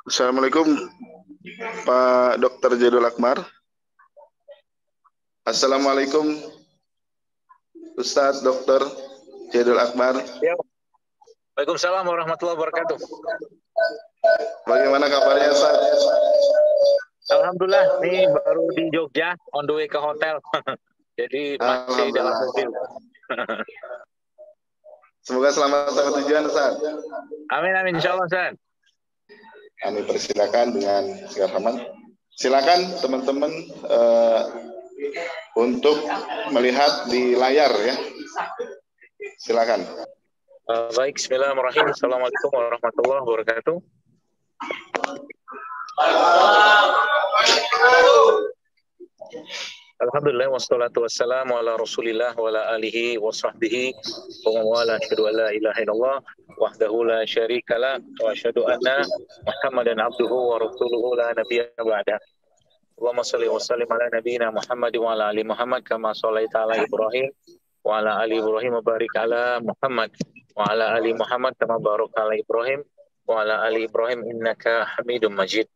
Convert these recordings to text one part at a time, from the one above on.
Assalamualaikum Pak Dr. Jadul Akbar. Assalamualaikum Ustadz Dr. Jadul Akbar. Ya. Waalaikumsalam warahmatullahi wabarakatuh. Bagaimana kabarnya Ustadz? Alhamdulillah, ini baru di Jogja, on the way ke hotel. Jadi masih dalam mobil. Semoga selamat sampai tujuan Ustadz. Amin, amin, insya Allah Ustadz. Kami persilakan dengan segala hormat. Silakan teman-teman untuk melihat di layar ya. Silakan. Baik, bismillahirrahmanirrahim. Assalamualaikum warahmatullahi wabarakatuh. Alhamdulillah wassalatu wassalamu ala Rasulillah wa ala alihi wa sahbihi wa mawala asyhadu an la ilaha illallah wahdahu la syarika la wa asyhadu anna Muhammadan abduhu wa rasuluhu la nabiyya ba'da. Allahumma shalli wa sallim ala nabiyyina Muhammad wa ala ali Muhammad kama shallaita ala Ibrahim wa ala ali Ibrahim wa barik ala Muhammad wa ala ali Muhammad kama barakta ala Ibrahim wa ala ali Ibrahim innaka Hamidum Majid.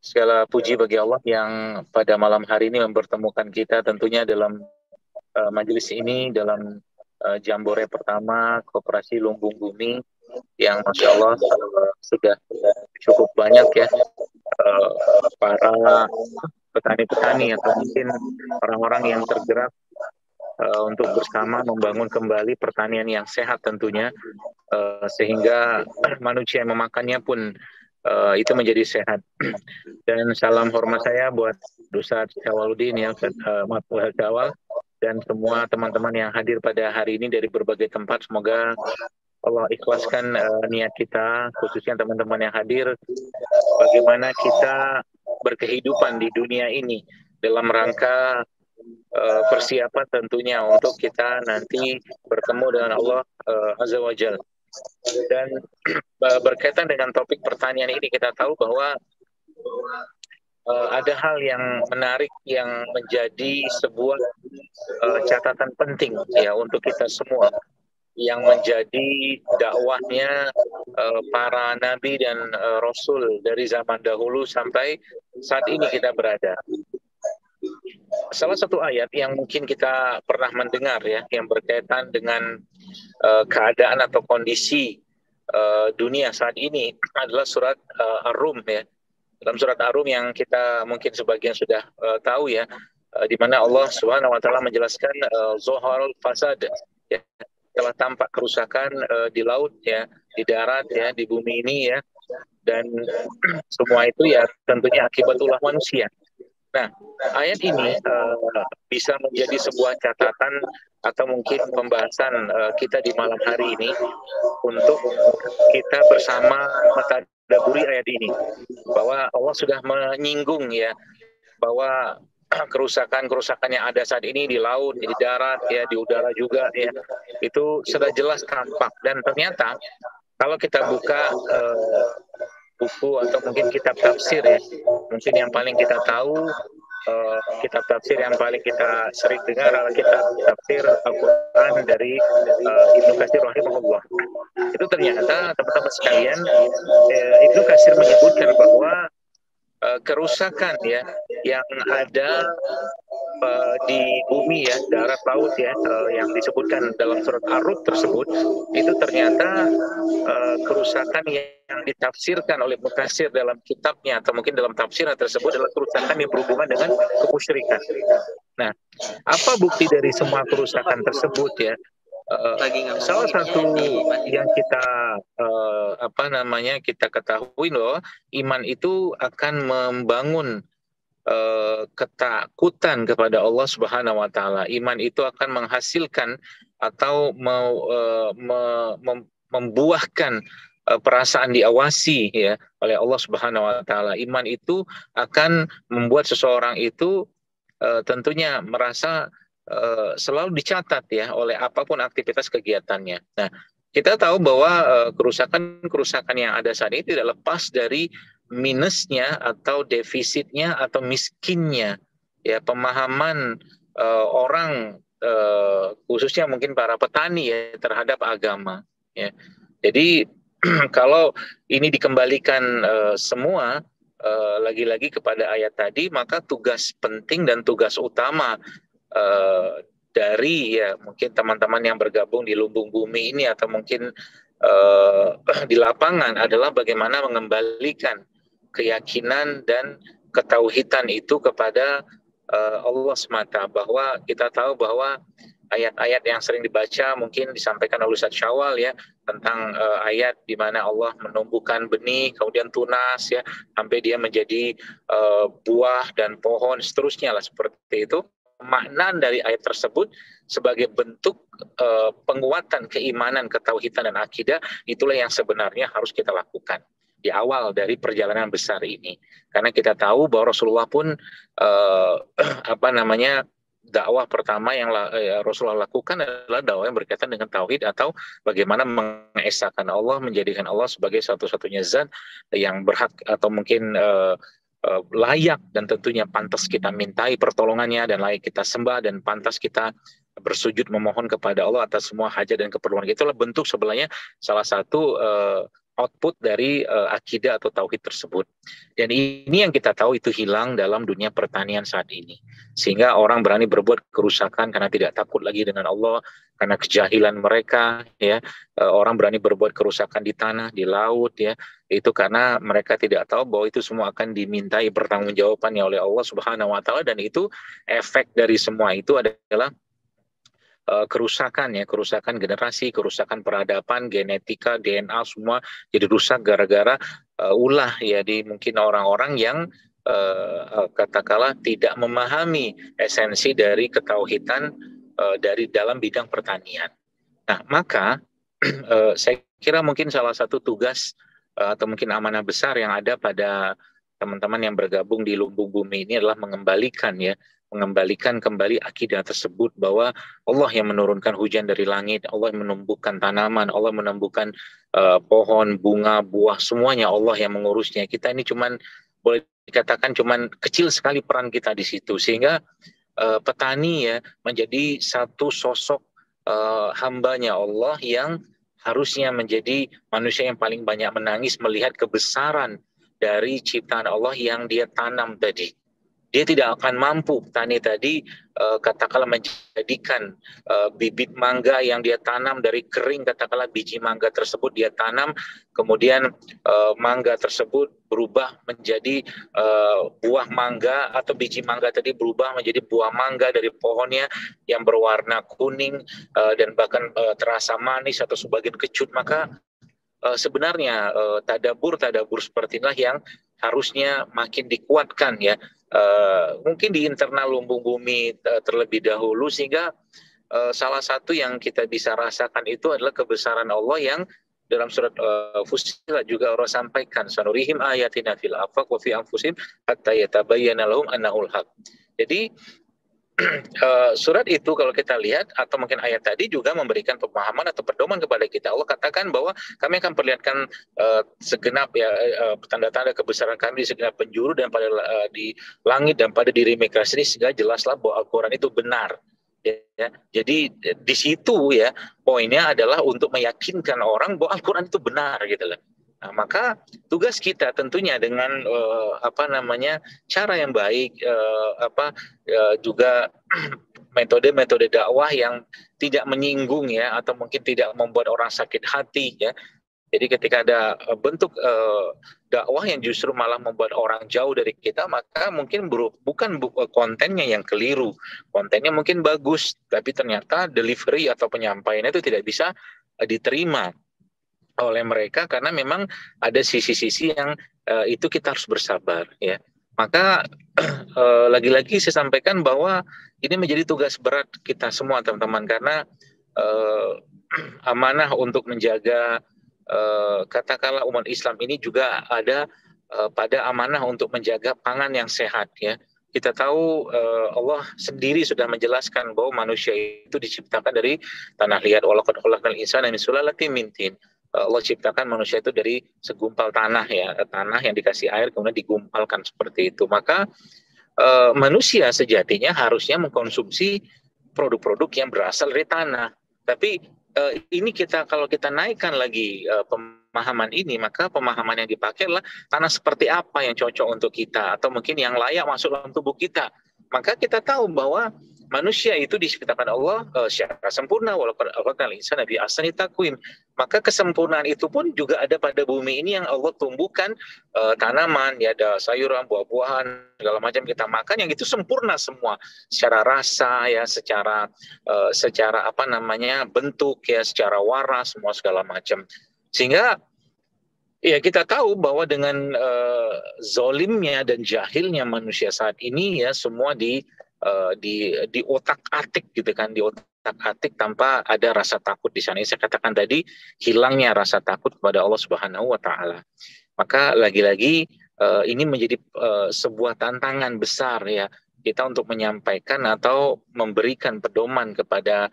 Segala puji bagi Allah yang pada malam hari ini mempertemukan kita tentunya dalam majelis ini, dalam jambore pertama Koperasi Lumbung Bumi yang Masya Allah sudah cukup banyak ya para petani-petani atau mungkin orang-orang yang tergerak untuk bersama membangun kembali pertanian yang sehat tentunya, sehingga manusia yang memakannya pun itu menjadi sehat. Dan salam hormat saya buat Ustadz Syawaludin ya, Ustadz Syawal, dan semua teman-teman yang hadir pada hari ini dari berbagai tempat. Semoga Allah ikhlaskan niat kita, khususnya teman-teman yang hadir, bagaimana kita berkehidupan di dunia ini dalam rangka persiapan tentunya untuk kita nanti bertemu dengan Allah Azza wa Jalla. Dan berkaitan dengan topik pertanian ini, kita tahu bahwa ada hal yang menarik yang menjadi sebuah catatan penting ya untuk kita semua, yang menjadi dakwahnya para nabi dan rasul dari zaman dahulu sampai saat ini kita berada. Salah satu ayat yang mungkin kita pernah mendengar ya, yang berkaitan dengan keadaan atau kondisi dunia saat ini adalah surat Ar-Rum ya. Dalam surat Ar-Rum yang kita mungkin sebagian sudah tahu ya, di mana Allah Subhanahu wa taala menjelaskan zoharul fasad ya, telah tampak kerusakan di laut ya, di darat ya, di bumi ini ya, dan semua itu ya tentunya akibat ulah manusia. Nah, ayat ini bisa menjadi sebuah catatan atau mungkin pembahasan kita di malam hari ini untuk kita bersama mentadaburi ayat ini, bahwa Allah sudah menyinggung ya bahwa kerusakan-kerusakan yang ada saat ini di laut, di darat ya, di udara juga ya, itu sudah jelas tampak. Dan ternyata kalau kita buka buku atau mungkin kitab tafsir ya, mungkin yang paling kita tahu kitab tafsir yang paling kita sering dengar adalah kitab tafsir Al-Quran dari Ibnu Katsir rahimahullah. Itu ternyata teman-teman sekalian, Ibnu Katsir menyebutkan bahwa kerusakan ya yang ada di bumi ya, darat, laut ya, yang disebutkan dalam surat Ar-Rum tersebut, itu ternyata kerusakan yang ditafsirkan oleh Mukatsir dalam kitabnya atau mungkin dalam tafsirnya tersebut adalah kerusakan yang berhubungan dengan kemusyrikan. Nah, apa bukti dari semua kerusakan tersebut ya? Salah satu yang kita kita ketahui loh, iman itu akan membangun ketakutan kepada Allah Subhanahu wa taala. Iman itu akan menghasilkan atau membuahkan perasaan diawasi ya oleh Allah Subhanahu wa taala. Iman itu akan membuat seseorang itu tentunya merasa selalu dicatat ya oleh apapun aktivitas kegiatannya. Nah, kita tahu bahwa kerusakan-kerusakan yang ada saat ini tidak lepas dari minusnya atau defisitnya atau miskinnya ya pemahaman orang khususnya mungkin para petani ya terhadap agama ya. Jadi kalau ini dikembalikan semua lagi-lagi kepada ayat tadi, maka tugas penting dan tugas utama dari ya mungkin teman-teman yang bergabung di lumbung bumi ini atau mungkin di lapangan adalah bagaimana mengembalikan keyakinan dan ketauhidan itu kepada Allah semata, bahwa kita tahu bahwa ayat-ayat yang sering dibaca mungkin disampaikan oleh Ustaz Syawal ya, tentang ayat di mana Allah menumbuhkan benih kemudian tunas ya sampai dia menjadi buah dan pohon seterusnya lah, seperti itu. Makna dari ayat tersebut sebagai bentuk penguatan keimanan, ketauhidan dan akidah, itulah yang sebenarnya harus kita lakukan di awal dari perjalanan besar ini. Karena kita tahu bahwa Rasulullah pun dakwah pertama yang Rasulullah lakukan adalah dakwah yang berkaitan dengan tauhid atau bagaimana mengesahkan Allah, menjadikan Allah sebagai satu-satunya zat yang berhak atau mungkin layak dan tentunya pantas kita mintai pertolongannya dan layak kita sembah dan pantas kita bersujud memohon kepada Allah atas semua hajat dan keperluan. Itulah bentuk sebenarnya salah satu output dari akidah atau tauhid tersebut. Dan ini yang kita tahu itu hilang dalam dunia pertanian saat ini. Sehingga orang berani berbuat kerusakan karena tidak takut lagi dengan Allah, karena kejahilan mereka ya. Orang berani berbuat kerusakan di tanah, di laut ya. Itu karena mereka tidak tahu bahwa itu semua akan dimintai pertanggungjawabannya oleh Allah Subhanahu wa taala, dan itu efek dari semua itu adalah kerusakan generasi, kerusakan peradaban, genetika, DNA semua jadi rusak gara-gara ulah ya di mungkin orang-orang yang katakanlah tidak memahami esensi dari ketauhidan dari dalam bidang pertanian. Nah, maka saya kira mungkin salah satu tugas atau mungkin amanah besar yang ada pada teman-teman yang bergabung di lumbung bumi ini adalah mengembalikan kembali akidah tersebut, bahwa Allah yang menurunkan hujan dari langit, Allah yang menumbuhkan tanaman, Allah menumbuhkan pohon, bunga, buah, semuanya Allah yang mengurusnya. Kita ini cuman boleh dikatakan cuman kecil sekali peran kita di situ, sehingga petani ya menjadi satu sosok hambanya Allah yang harusnya menjadi manusia yang paling banyak menangis melihat kebesaran dari ciptaan Allah yang dia tanam tadi. Dia tidak akan mampu petani tadi katakanlah menjadikan bibit mangga yang dia tanam dari kering, katakanlah biji mangga tersebut dia tanam, kemudian mangga tersebut berubah menjadi buah mangga, atau biji mangga tadi berubah menjadi buah mangga dari pohonnya yang berwarna kuning dan bahkan terasa manis atau sebagian kecut. Maka sebenarnya tadabur seperti inilah yang harusnya makin dikuatkan ya, mungkin di internal lumbung bumi terlebih dahulu, sehingga salah satu yang kita bisa rasakan itu adalah kebesaran Allah yang dalam surat Fussilat juga Allah sampaikan, sanurihim ayatina fil afaq wa fi anfusihim hatta yatabayyana lahum annahul haq. Jadi surat itu kalau kita lihat atau mungkin ayat tadi juga memberikan pemahaman atau pedoman kepada kita. Allah katakan bahwa kami akan perlihatkan segenap ya tanda-tanda kebesaran kami di segenap penjuru dan pada di langit dan pada diri mereka sendiri, sehingga jelaslah bahwa Al-Quran itu benar. Ya. Jadi di situ ya poinnya adalah untuk meyakinkan orang bahwa Al-Quran itu benar gitu loh. Nah, maka tugas kita tentunya dengan cara yang baik, juga metode-metode dakwah yang tidak menyinggung ya, atau mungkin tidak membuat orang sakit hati ya. Jadi ketika ada bentuk dakwah yang justru malah membuat orang jauh dari kita, maka mungkin bukan kontennya yang keliru, kontennya mungkin bagus, tapi ternyata delivery atau penyampaiannya itu tidak bisa diterima oleh mereka, karena memang ada sisi-sisi yang itu kita harus bersabar ya. Maka lagi-lagi saya sampaikan bahwa ini menjadi tugas berat kita semua teman-teman, karena amanah untuk menjaga katakanlah umat Islam ini juga ada pada amanah untuk menjaga pangan yang sehat ya. Kita tahu Allah sendiri sudah menjelaskan bahwa manusia itu diciptakan dari tanah liat, walaqad khalaqnal insana min sulalatin min tin. Allah ciptakan manusia itu dari segumpal tanah ya, tanah yang dikasih air kemudian digumpalkan seperti itu. Maka manusia sejatinya harusnya mengkonsumsi produk-produk yang berasal dari tanah. Tapi ini kalau kita naikkan lagi pemahaman ini, maka pemahaman yang dipakai adalah tanah seperti apa yang cocok untuk kita, atau mungkin yang layak masuk dalam tubuh kita. Maka kita tahu bahwa manusia itu diciptakan Allah secara sempurna, walaupun khalaqal insana fi ahsani taqwim. Maka kesempurnaan itu pun juga ada pada bumi ini yang Allah tumbuhkan tanaman, ya ada sayuran, buah-buahan, segala macam kita makan yang itu sempurna semua secara rasa, ya secara apa namanya bentuk, ya secara warna, semua segala macam. Sehingga ya kita tahu bahwa dengan zolimnya dan jahilnya manusia saat ini, ya semua di otak-atik gitu kan, di otak-atik tanpa ada rasa takut di sana. Saya katakan tadi, hilangnya rasa takut kepada Allah Subhanahu wa taala. Maka lagi-lagi ini menjadi sebuah tantangan besar ya kita untuk menyampaikan atau memberikan pedoman kepada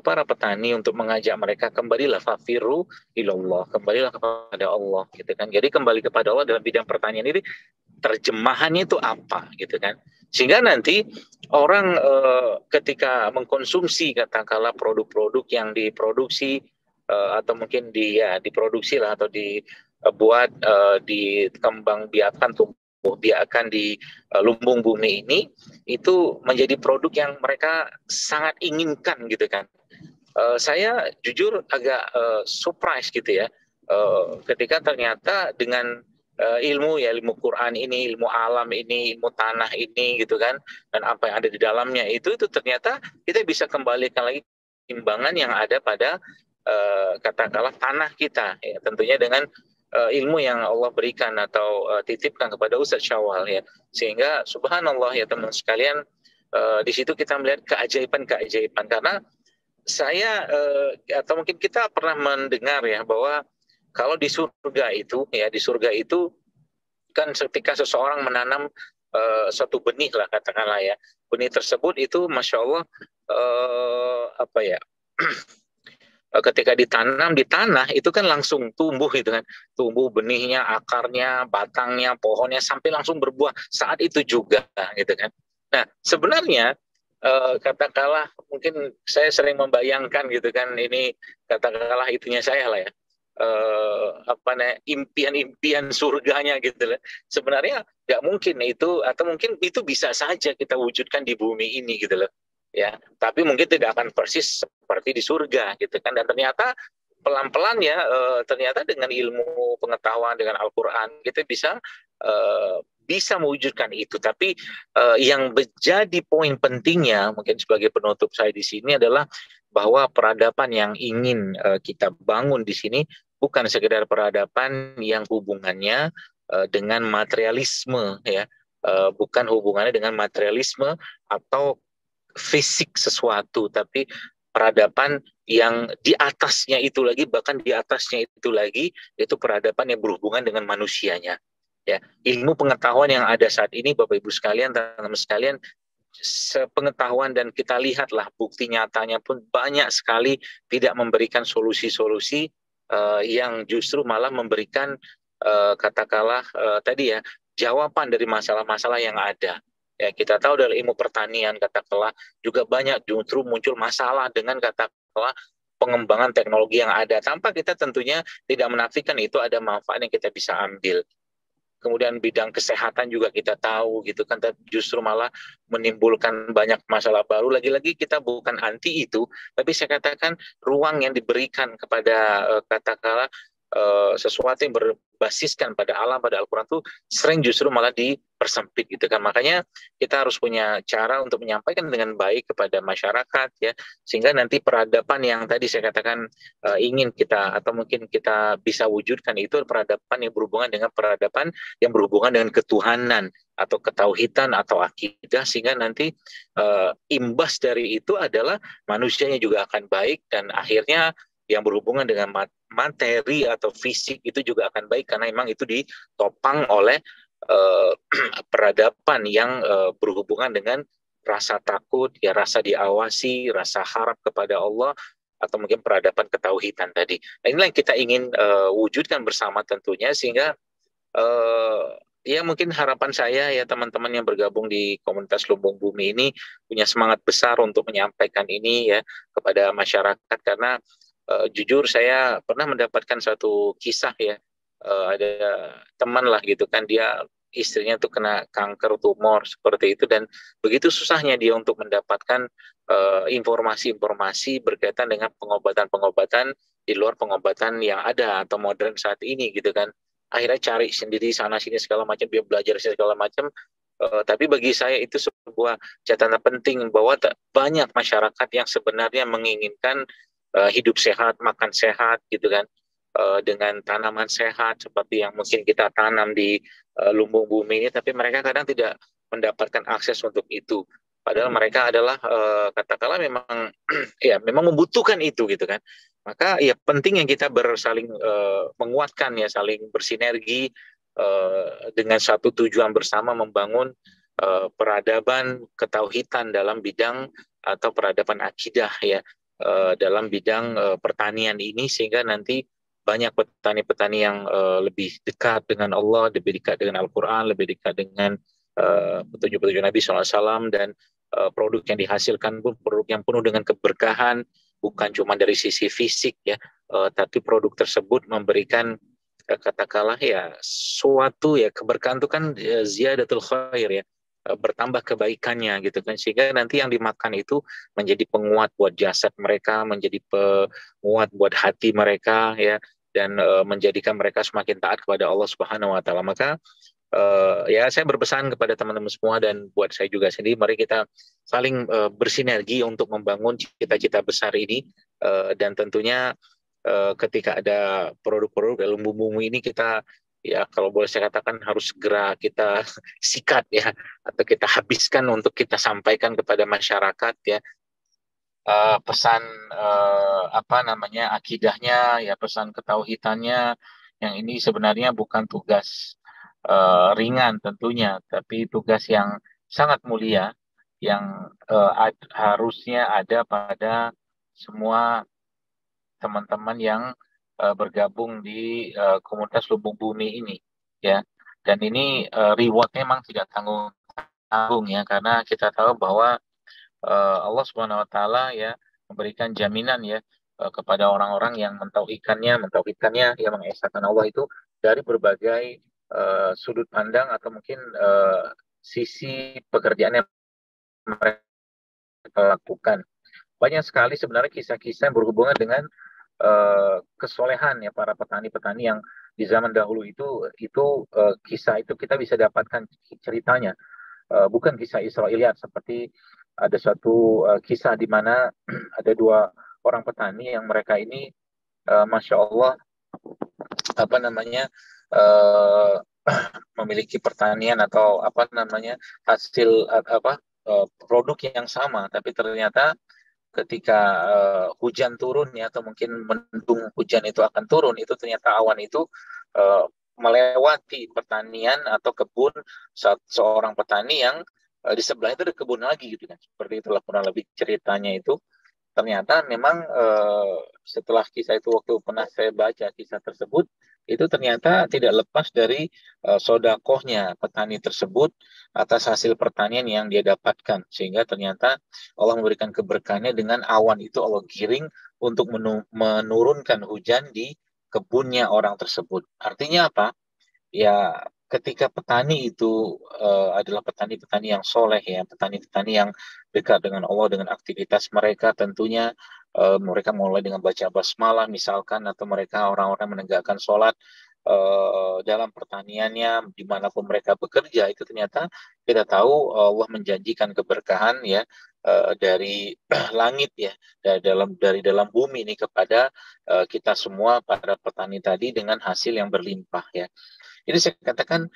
para petani untuk mengajak mereka kembalilah fafiru ilallah, kembalilah kepada Allah gitu kan. Jadi kembali kepada Allah dalam bidang pertanian ini terjemahannya itu apa gitu kan. Sehingga nanti orang ketika mengkonsumsi katakanlah produk-produk yang diproduksi atau mungkin diproduksi lah atau dibuat dikembang biakan, tumbuh biakan di lumbung bumi ini, itu menjadi produk yang mereka sangat inginkan gitu kan. Saya jujur agak surprise gitu ya ketika ternyata dengan ilmu Quran ini, ilmu alam ini, ilmu tanah ini gitu kan, dan apa yang ada di dalamnya itu ternyata kita bisa kembalikan lagi timbangan yang ada pada katakanlah tanah kita, ya tentunya dengan ilmu yang Allah berikan atau titipkan kepada Ustaz Syawal ya, sehingga subhanallah ya teman sekalian, di situ kita melihat keajaiban karena saya atau mungkin kita pernah mendengar ya bahwa kalau di surga itu kan ketika seseorang menanam suatu benih lah katakanlah ya, benih tersebut itu masya Allah ketika ditanam di tanah itu kan langsung tumbuh gitu kan, tumbuh benihnya, akarnya, batangnya, pohonnya sampai langsung berbuah saat itu juga gitu kan. Nah sebenarnya katakanlah mungkin saya sering membayangkan gitu kan, ini katakanlah itunya saya lah ya, impian-impian surganya gitu lah. Sebenarnya nggak mungkin itu, atau mungkin itu bisa saja kita wujudkan di bumi ini gitu loh ya, tapi mungkin tidak akan persis seperti di surga gitu kan. Dan ternyata pelan-pelan ya ternyata dengan ilmu pengetahuan, dengan Al-Quran kita bisa mewujudkan itu. Tapi yang menjadi poin pentingnya mungkin sebagai penutup saya di sini adalah bahwa peradaban yang ingin kita bangun di sini bukan sekedar peradaban yang hubungannya dengan materialisme ya, bukan hubungannya dengan materialisme atau fisik sesuatu, tapi peradaban yang di atasnya itu lagi, bahkan di atasnya itu lagi, yaitu peradaban yang berhubungan dengan manusianya. Ya, ilmu pengetahuan yang ada saat ini, Bapak Ibu sekalian, teman-teman sekalian, sepengetahuan dan kita lihatlah bukti nyatanya pun banyak sekali tidak memberikan solusi-solusi yang justru malah memberikan katakanlah tadi ya jawaban dari masalah-masalah yang ada. Ya, kita tahu dari ilmu pertanian katakanlah juga banyak justru muncul masalah dengan katakanlah pengembangan teknologi yang ada, tanpa kita tentunya tidak menafikan itu ada manfaat yang kita bisa ambil. Kemudian bidang kesehatan juga kita tahu gitu kan, justru malah menimbulkan banyak masalah baru. Lagi-lagi kita bukan anti itu, tapi saya katakan ruang yang diberikan kepada katakanlah sesuatu yang berbasiskan pada alam, pada Al-Quran itu sering justru malah dipersempit gitu kan. Makanya kita harus punya cara untuk menyampaikan dengan baik kepada masyarakat ya, sehingga nanti peradaban yang tadi saya katakan ingin kita atau mungkin kita bisa wujudkan itu peradaban yang berhubungan dengan peradaban yang berhubungan dengan ketuhanan atau ketauhidan atau akidah, sehingga nanti imbas dari itu adalah manusianya juga akan baik, dan akhirnya yang berhubungan dengan materi atau fisik itu juga akan baik, karena memang itu ditopang oleh peradaban yang berhubungan dengan rasa takut, ya rasa diawasi, rasa harap kepada Allah, atau mungkin peradaban ketauhidan tadi. Nah, inilah yang kita ingin wujudkan bersama tentunya, sehingga ya mungkin harapan saya ya teman-teman yang bergabung di komunitas Lumbung Bumi ini punya semangat besar untuk menyampaikan ini ya kepada masyarakat, karena Jujur saya pernah mendapatkan satu kisah ya, ada teman lah gitu kan, dia istrinya tuh kena kanker tumor seperti itu, dan begitu susahnya dia untuk mendapatkan informasi-informasi berkaitan dengan pengobatan-pengobatan di luar pengobatan yang ada atau modern saat ini gitu kan. Akhirnya cari sendiri sana sini segala macam, dia belajar segala macam. Tapi bagi saya itu sebuah catatan penting bahwa banyak masyarakat yang sebenarnya menginginkan hidup sehat, makan sehat gitu kan, dengan tanaman sehat seperti yang mungkin kita tanam di lumbung bumi ini, tapi mereka kadang tidak mendapatkan akses untuk itu. Padahal mereka adalah katakanlah memang ya memang membutuhkan itu gitu kan. Maka ya penting yang kita bersaling menguatkan ya, saling bersinergi dengan satu tujuan bersama, membangun peradaban ketauhidan dalam bidang atau peradaban akidah ya, dalam bidang pertanian ini, sehingga nanti banyak petani-petani yang lebih dekat dengan Allah, lebih dekat dengan Al-Quran, lebih dekat dengan petunjuk-petunjuk Nabi SAW, dan produk yang dihasilkan pun produk yang penuh dengan keberkahan, bukan cuma dari sisi fisik ya, tapi produk tersebut memberikan katakanlah ya suatu ya keberkahan itu kan ziyadatul khair ya, bertambah kebaikannya gitu kan, sehingga nanti yang dimakan itu menjadi penguat buat jasad mereka, menjadi penguat buat hati mereka ya, dan menjadikan mereka semakin taat kepada Allah Subhanahu wa taala. Maka ya saya berpesan kepada teman-teman semua dan buat saya juga sendiri, mari kita saling bersinergi untuk membangun cita-cita besar ini, dan tentunya ketika ada produk-produk dalam bumbu ini, kita ya kalau boleh saya katakan harus segera kita sikat ya, atau kita habiskan untuk kita sampaikan kepada masyarakat ya, pesan apa namanya akidahnya ya, pesan ketauhidannya, yang ini sebenarnya bukan tugas ringan tentunya, tapi tugas yang sangat mulia yang harusnya ada pada semua teman-teman yang bergabung di komunitas Lumbung Bumi ini ya. Dan ini rewardnya memang tidak tanggung-tanggung ya, karena kita tahu bahwa Allah Subhanahu wa taala ya memberikan jaminan ya kepada orang-orang yang mentauhidkannya, yang mengesahkan Allah itu dari berbagai sudut pandang atau mungkin sisi pekerjaan yang mereka lakukan. Banyak sekali sebenarnya kisah-kisah yang berhubungan dengan kesolehan ya para petani-petani yang di zaman dahulu itu kisah itu kita bisa dapatkan ceritanya, bukan kisah Israiliyat, seperti ada suatu kisah di mana ada dua orang petani yang mereka ini masya Allah apa namanya uh, memiliki pertanian atau apa namanya hasil produk yang sama, tapi ternyata ketika hujan turun ya, atau mungkin mendung hujan itu akan turun, itu ternyata awan itu uh, melewati pertanian atau kebun seorang petani yang di sebelah itu ada kebun lagi gitu kan. Seperti itulah kurang lebih ceritanya itu. Ternyata memang setelah kisah itu, waktu pernah saya baca kisah tersebut, itu ternyata tidak lepas dari sodakohnya petani tersebut atas hasil pertanian yang dia dapatkan, sehingga ternyata Allah memberikan keberkahannya dengan awan itu Allah giring untuk menurunkan hujan di kebunnya orang tersebut. Artinya apa? Ya ketika petani itu adalah petani-petani yang soleh ya, petani-petani yang dekat dengan Allah, dengan aktivitas mereka tentunya mereka mulai dengan baca basmalah misalkan, atau mereka orang-orang menegakkan sholat dalam pertaniannya dimanapun mereka bekerja, itu ternyata kita tahu Allah menjanjikan keberkahan ya dari langit ya, dari dalam bumi ini kepada kita semua para petani tadi dengan hasil yang berlimpah ya. Jadi saya katakan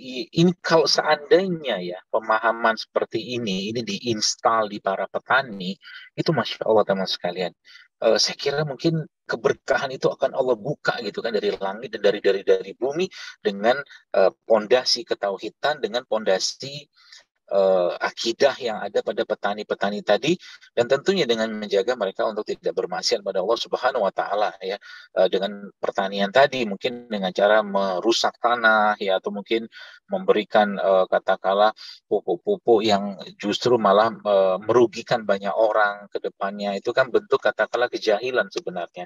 ini kalau seandainya ya pemahaman seperti ini diinstal di para petani, itu masya Allah teman sekalian. Saya kira mungkin keberkahan itu akan Allah buka gitu kan dari langit dan dari bumi, dengan pondasi ketauhidan, dengan pondasi akidah yang ada pada petani-petani tadi, dan tentunya dengan menjaga mereka untuk tidak bermaksiat pada Allah Subhanahu wa taala ya, dengan pertanian tadi mungkin dengan cara merusak tanah ya, atau mungkin memberikan katakanlah pupuk-pupuk yang justru malah merugikan banyak orang ke depannya. Itu kan bentuk katakanlah kejahilan sebenarnya.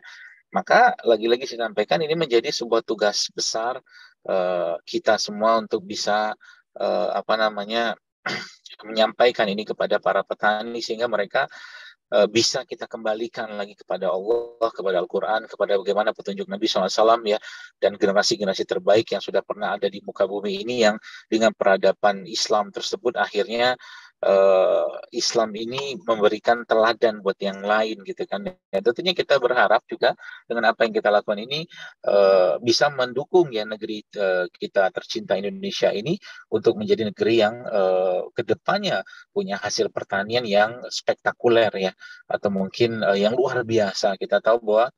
Maka lagi-lagi saya sampaikan ini menjadi sebuah tugas besar kita semua untuk bisa apa namanya menyampaikan ini kepada para petani sehingga mereka bisa kita kembalikan lagi kepada Allah, kepada Al-Quran, kepada bagaimana petunjuk Nabi SAW ya, dan generasi-generasi terbaik yang sudah pernah ada di muka bumi ini yang dengan peradaban Islam tersebut akhirnya Islam ini memberikan teladan buat yang lain gitu kan. Ya, tentunya kita berharap juga dengan apa yang kita lakukan ini bisa mendukung ya negeri kita tercinta Indonesia ini untuk menjadi negeri yang kedepannya punya hasil pertanian yang spektakuler ya, atau mungkin yang luar biasa. Kita tahu bahwa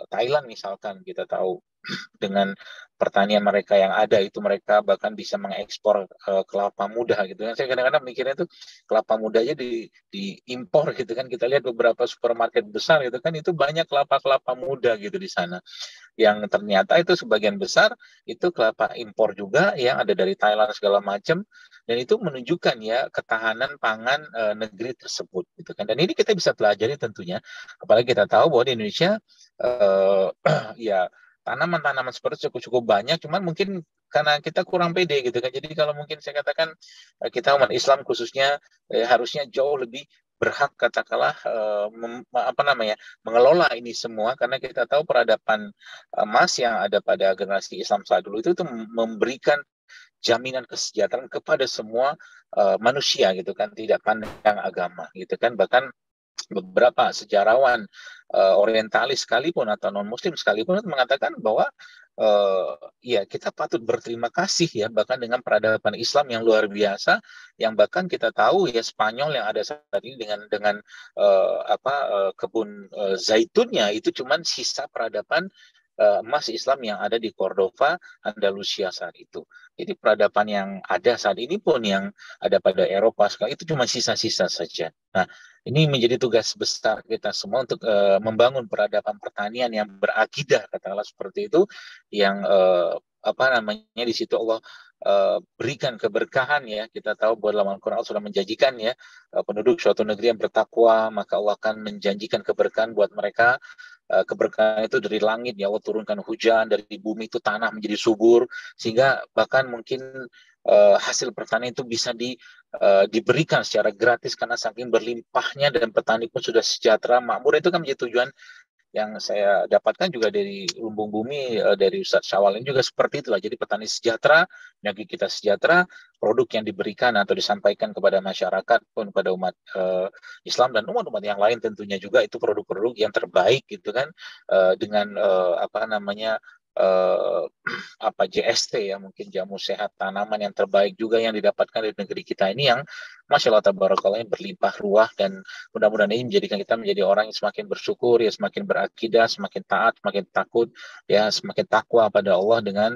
Thailand misalkan kita tahu dengan pertanian mereka yang ada itu mereka bahkan bisa mengekspor kelapa muda gitu kan. Saya kadang-kadang mikirnya tuh kelapa muda aja diimpor gitu kan. Kita lihat beberapa supermarket besar gitu kan, itu banyak kelapa-kelapa muda gitu di sana. Yang ternyata itu sebagian besar itu kelapa impor juga yang ada dari Thailand segala macam, dan itu menunjukkan ya ketahanan pangan negeri tersebut gitu kan. Dan ini kita bisa pelajari tentunya, apalagi kita tahu bahwa di Indonesia ya tanaman-tanaman seperti cukup banyak, cuman mungkin karena kita kurang pede gitu kan. Jadi kalau mungkin saya katakan kita umat Islam khususnya harusnya jauh lebih berhak katakanlah mengelola ini semua, karena kita tahu peradaban emas yang ada pada generasi Islam saat dulu itu memberikan jaminan kesejahteraan kepada semua manusia gitu kan, tidak pandang agama gitu kan. Bahkan beberapa sejarawan orientalis sekalipun atau non muslim sekalipun mengatakan bahwa ya kita patut berterima kasih ya bahkan dengan peradaban Islam yang luar biasa, yang bahkan kita tahu ya Spanyol yang ada saat ini dengan kebun zaitunnya itu cuman sisa peradaban emas Islam yang ada di Cordova, Andalusia saat itu. Jadi peradaban yang ada saat ini pun yang ada pada Eropa sekarang itu cuma sisa-sisa saja. Nah, ini menjadi tugas besar kita semua untuk membangun peradaban pertanian yang berakidah, katakanlah seperti itu, yang di situ Allah berikan keberkahan ya. Kita tahu bahwa dalam Al-Quran sudah menjanjikan ya, penduduk suatu negeri yang bertakwa maka Allah akan menjanjikan keberkahan buat mereka. Keberkahan itu dari langit ya, Allah turunkan hujan, dari bumi itu tanah menjadi subur, sehingga bahkan mungkin hasil pertanian itu bisa diberikan secara gratis karena saking berlimpahnya, dan petani pun sudah sejahtera makmur. Itu kan menjadi tujuan yang saya dapatkan juga dari Lumbung Bumi, dari Ustadz Syawal ini juga seperti itulah. Jadi petani sejahtera, negeri kita sejahtera, produk yang diberikan atau disampaikan kepada masyarakat pun pada umat Islam dan umat-umat yang lain tentunya juga itu produk-produk yang terbaik gitu kan, dengan uh, JST ya, mungkin jamu sehat tanaman yang terbaik juga yang didapatkan dari negeri kita ini, yang Masya Allah tabarakallah berlimpah ruah. Dan mudah-mudahan ini menjadikan kita menjadi orang yang semakin bersyukur ya, semakin berakidah, semakin taat, semakin takut ya, semakin takwa pada Allah dengan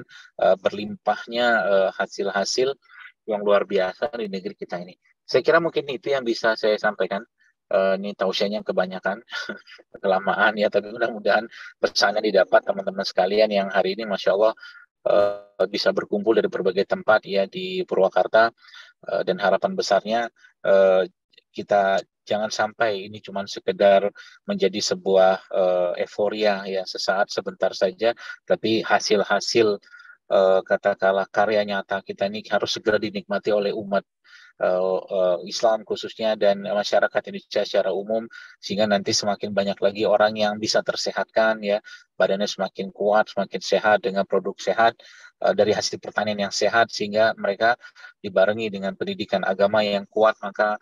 berlimpahnya hasil-hasil yang luar biasa di negeri kita ini. Saya kira mungkin itu yang bisa saya sampaikan. Ini tausiahnya kebanyakan kelamaan ya, tapi mudah-mudahan pesannya didapat teman-teman sekalian yang hari ini Masya Allah bisa berkumpul dari berbagai tempat ya di Purwakarta, dan harapan besarnya kita jangan sampai ini cuma sekedar menjadi sebuah euforia ya sesaat sebentar saja, tapi hasil-hasil katakanlah karya nyata kita ini harus segera dinikmati oleh umat Islam khususnya dan masyarakat Indonesia secara umum, sehingga nanti semakin banyak lagi orang yang bisa tersehatkan ya, badannya semakin kuat, semakin sehat dengan produk sehat dari hasil pertanian yang sehat, sehingga mereka dibarengi dengan pendidikan agama yang kuat, maka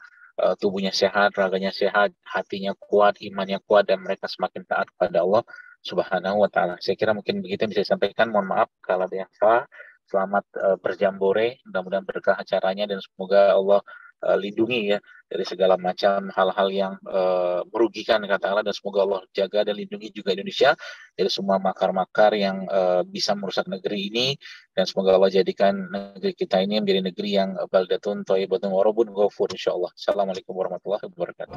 tubuhnya sehat, raganya sehat, hatinya kuat, imannya kuat, dan mereka semakin taat kepada Allah Subhanahu wa taala. Saya kira mungkin begitu yang bisa disampaikan. Mohon maaf kalau ada yang salah. Selamat berjambore, mudah-mudahan berkah acaranya dan semoga Allah lindungi ya dari segala macam hal-hal yang merugikan kata Allah, dan semoga Allah jaga dan lindungi juga Indonesia dari semua makar-makar yang bisa merusak negeri ini, dan semoga Allah jadikan negeri kita ini menjadi negeri yang baldatun thayyibatun wa rabbun ghafur insyaallah. Assalamualaikum warahmatullahi wabarakatuh.